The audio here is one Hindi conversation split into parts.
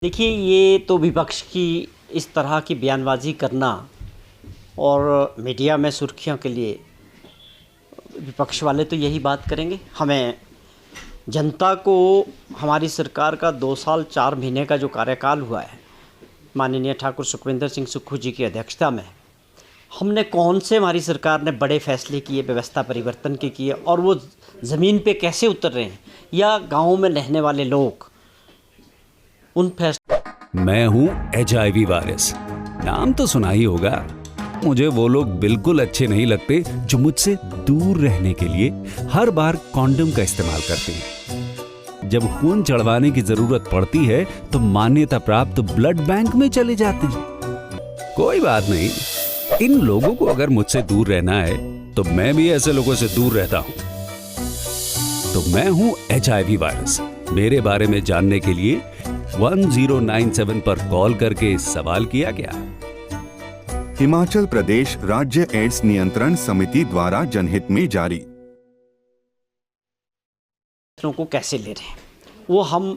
देखिए, ये तो विपक्ष की इस तरह की बयानबाजी करना और मीडिया में सुर्खियों के लिए विपक्ष वाले तो यही बात करेंगे। हमें जनता को हमारी सरकार का 2 साल 4 महीने का जो कार्यकाल हुआ है, माननीय ठाकुर सुखविंदर सिंह सुक्खू जी की अध्यक्षता में, हमने कौन से हमारी सरकार ने बड़े फैसले किए, व्यवस्था परिवर्तन के किए और वो ज़मीन पे कैसे उतर रहे हैं या गाँव में रहने वाले लोग उन फैसले। मैं हूं HIV वायरस, नाम तो सुना ही होगा। मुझे वो लोग बिल्कुल अच्छे नहीं लगते जो मुझसे दूर रहने के लिए हर बार कॉन्डम का इस्तेमाल करते हैं। जब खून चढ़वाने की जरूरत पड़ती है तो मान्यता प्राप्त ब्लड बैंक में चले जाते हैं। कोई बात नहीं, इन लोगों को अगर मुझसे दूर रहना है तो मैं भी ऐसे लोगों से दूर रहता हूं। तो मैं हूं HIV वायरस। मेरे बारे में जानने के लिए 1097 पर कॉल करके सवाल किया गया। हिमाचल प्रदेश राज्य एड्स नियंत्रण समिति द्वारा जनहित में जारी। को कैसे ले रहे हैं वो हम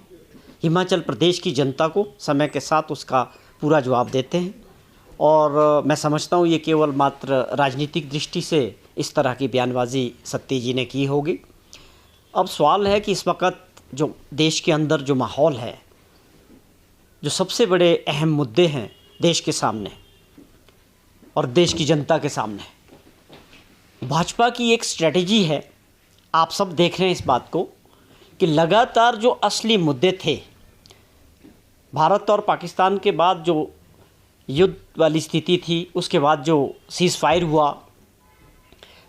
हिमाचल प्रदेश की जनता को समय के साथ उसका पूरा जवाब देते हैं। और मैं समझता हूँ ये केवल मात्र राजनीतिक दृष्टि से इस तरह की बयानबाजी सत्ती जी ने की होगी। अब सवाल है कि इस वक्त जो देश के अंदर जो माहौल है, जो सबसे बड़े अहम मुद्दे हैं देश के सामने और देश की जनता के सामने, भाजपा की एक स्ट्रेटजी है। आप सब देख रहे हैं इस बात को कि लगातार जो असली मुद्दे थे, भारत और पाकिस्तान के बाद जो युद्ध वाली स्थिति थी, उसके बाद जो सीज़ फायर हुआ,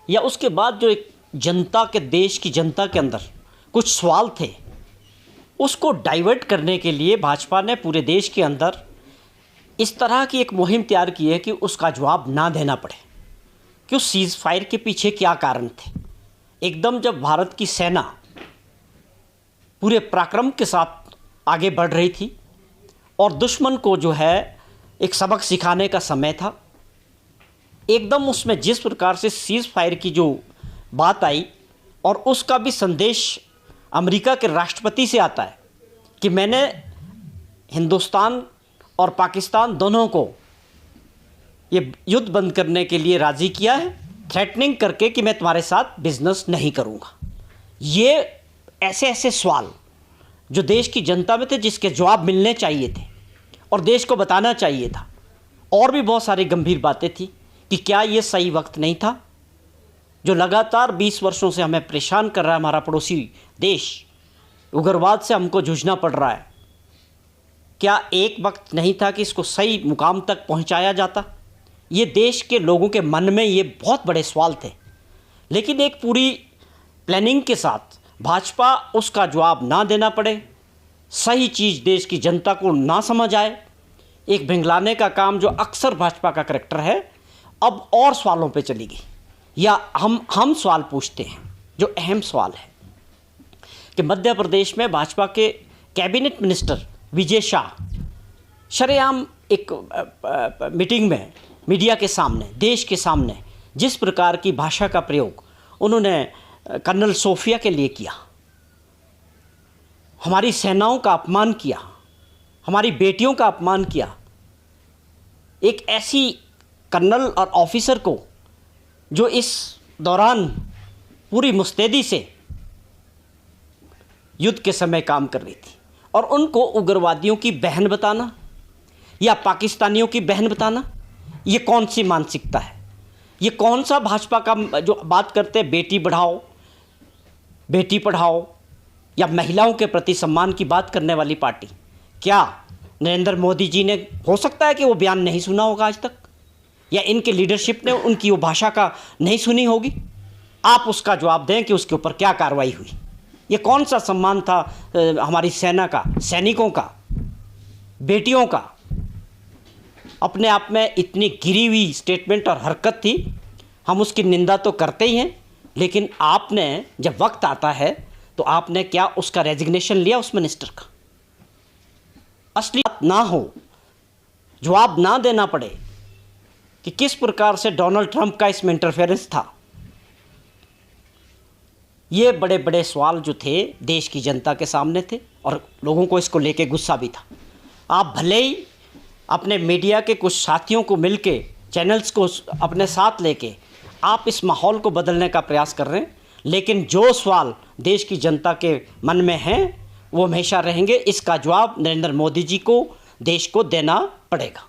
या उसके बाद जो एक जनता के देश की जनता के अंदर कुछ सवाल थे, उसको डाइवर्ट करने के लिए भाजपा ने पूरे देश के अंदर इस तरह की एक मुहिम तैयार की है कि उसका जवाब ना देना पड़े कि उस सीज़ फायर के पीछे क्या कारण थे। एकदम जब भारत की सेना पूरे पराक्रम के साथ आगे बढ़ रही थी और दुश्मन को जो है एक सबक सिखाने का समय था, एकदम उसमें जिस प्रकार से सीज़ फायर की जो बात आई और उसका भी संदेश अमेरिका के राष्ट्रपति से आता है कि मैंने हिंदुस्तान और पाकिस्तान दोनों को ये युद्ध बंद करने के लिए राज़ी किया है, थ्रेटनिंग करके कि मैं तुम्हारे साथ बिजनेस नहीं करूँगा। ये ऐसे ऐसे सवाल जो देश की जनता में थे, जिसके जवाब मिलने चाहिए थे और देश को बताना चाहिए था। और भी बहुत सारी गंभीर बातें थी कि क्या ये सही वक्त नहीं था जो लगातार 20 वर्षों से हमें परेशान कर रहा है हमारा पड़ोसी देश, उग्रवाद से हमको जूझना पड़ रहा है। क्या एक वक्त नहीं था कि इसको सही मुकाम तक पहुंचाया जाता? ये देश के लोगों के मन में ये बहुत बड़े सवाल थे, लेकिन एक पूरी प्लानिंग के साथ भाजपा उसका जवाब ना देना पड़े, सही चीज़ देश की जनता को ना समझ आए, एक भिंगलाने का काम जो अक्सर भाजपा का करैक्टर है, अब और सवालों पे चली गई। या हम सवाल पूछते हैं जो अहम सवाल है कि मध्य प्रदेश में भाजपा के कैबिनेट मिनिस्टर विजय शाह शरेआम एक मीटिंग में मीडिया के सामने, देश के सामने जिस प्रकार की भाषा का प्रयोग उन्होंने कर्नल सोफिया के लिए किया, हमारी सेनाओं का अपमान किया, हमारी बेटियों का अपमान किया, एक ऐसी कर्नल और ऑफिसर को जो इस दौरान पूरी मुस्तैदी से युद्ध के समय काम कर रही थी, और उनको उग्रवादियों की बहन बताना या पाकिस्तानियों की बहन बताना, ये कौन सी मानसिकता है? ये कौन सा भाजपा का जो बात करते हैं बेटी बढ़ाओ, बेटी पढ़ाओ या महिलाओं के प्रति सम्मान की बात करने वाली पार्टी? क्या नरेंद्र मोदी जी ने, हो सकता है कि वो बयान नहीं सुना होगा आज तक, या इनके लीडरशिप ने उनकी वो भाषा का नहीं सुनी होगी? आप उसका जवाब दें कि उसके ऊपर क्या कार्रवाई हुई। ये कौन सा सम्मान था हमारी सेना का, सैनिकों का, बेटियों का? अपने आप में इतनी गिरी हुई स्टेटमेंट और हरकत थी। हम उसकी निंदा तो करते ही हैं, लेकिन आपने जब वक्त आता है तो आपने क्या उसका रेजिग्नेशन लिया उस मिनिस्टर का? असली बात ना हो, जवाब ना देना पड़े कि किस प्रकार से डोनाल्ड ट्रंप का इसमें इंटरफेरेंस था। ये बड़े बड़े सवाल जो थे देश की जनता के सामने थे और लोगों को इसको लेके गुस्सा भी था। आप भले ही अपने मीडिया के कुछ साथियों को मिलके, चैनल्स को अपने साथ लेके आप इस माहौल को बदलने का प्रयास कर रहे हैं, लेकिन जो सवाल देश की जनता के मन में हैं वो हमेशा रहेंगे। इसका जवाब नरेंद्र मोदी जी को, देश को देना पड़ेगा।